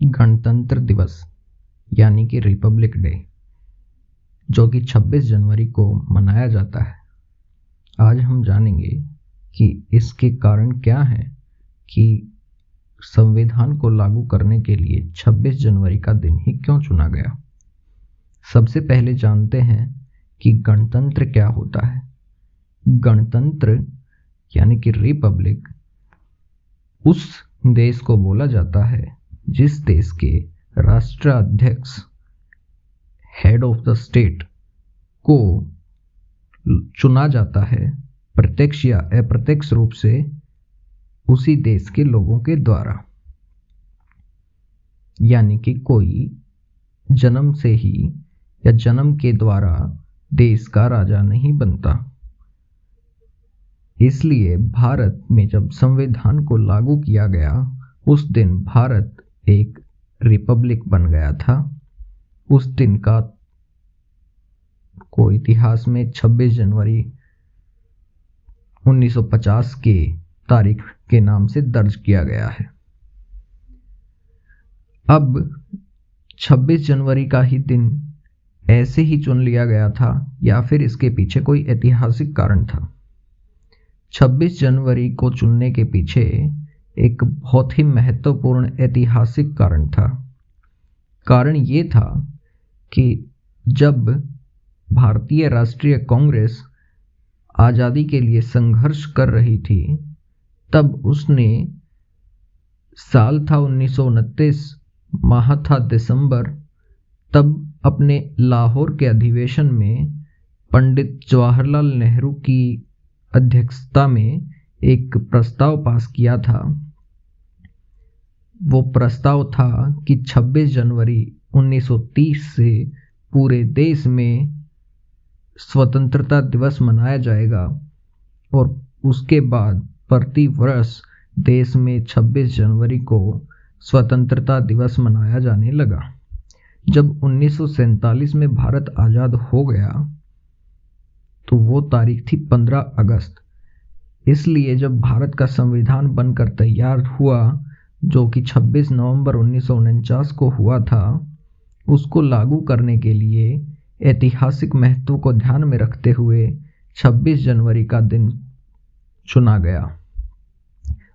गणतंत्र दिवस यानी कि रिपब्लिक डे, जो कि 26 जनवरी को मनाया जाता है। आज हम जानेंगे कि इसके कारण क्या हैं कि संविधान को लागू करने के लिए 26 जनवरी का दिन ही क्यों चुना गया। सबसे पहले जानते हैं कि गणतंत्र क्या होता है। गणतंत्र यानी कि रिपब्लिक उस देश को बोला जाता है जिस देश के राष्ट्राध्यक्ष हेड ऑफ द स्टेट को चुना जाता है प्रत्यक्ष या अप्रत्यक्ष रूप से उसी देश के लोगों के द्वारा, यानी कि कोई जन्म से ही या जन्म के द्वारा देश का राजा नहीं बनता। इसलिए भारत में जब संविधान को लागू किया गया उस दिन भारत एक रिपब्लिक बन गया था। उस दिन का को इतिहास में 26 जनवरी 1950 के तारीख के नाम से दर्ज किया गया है। अब 26 जनवरी का ही दिन ऐसे ही चुन लिया गया था या फिर इसके पीछे कोई ऐतिहासिक कारण था। 26 जनवरी को चुनने के पीछे एक बहुत ही महत्वपूर्ण ऐतिहासिक कारण था। कारण ये था कि जब भारतीय राष्ट्रीय कांग्रेस आज़ादी के लिए संघर्ष कर रही थी, तब उसने साल था 1929, माह था दिसंबर, तब अपने लाहौर के अधिवेशन में पंडित जवाहरलाल नेहरू की अध्यक्षता में एक प्रस्ताव पास किया था। वो प्रस्ताव था कि 26 जनवरी 1930 से पूरे देश में स्वतंत्रता दिवस मनाया जाएगा और उसके बाद प्रति वर्ष देश में 26 जनवरी को स्वतंत्रता दिवस मनाया जाने लगा। जब 1947 में भारत आज़ाद हो गया तो वो तारीख थी 15 अगस्त। इसलिए जब भारत का संविधान बनकर तैयार हुआ, जो कि 26 नवंबर 1949 को हुआ था, उसको लागू करने के लिए ऐतिहासिक महत्व को ध्यान में रखते हुए 26 जनवरी का दिन चुना गया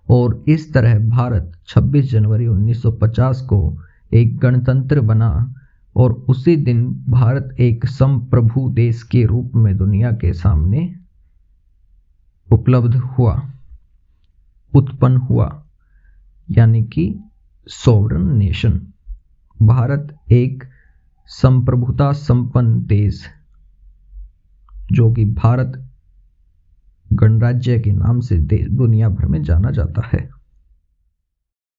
और इस तरह भारत 26 जनवरी 1950 को एक गणतंत्र बना और उसी दिन भारत एक संप्रभु देश के रूप में दुनिया के सामने उत्पन्न हुआ, यानी कि सॉवरन नेशन। भारत एक संप्रभुता संपन्न देश, जो कि भारत गणराज्य के नाम से दुनिया भर में जाना जाता है।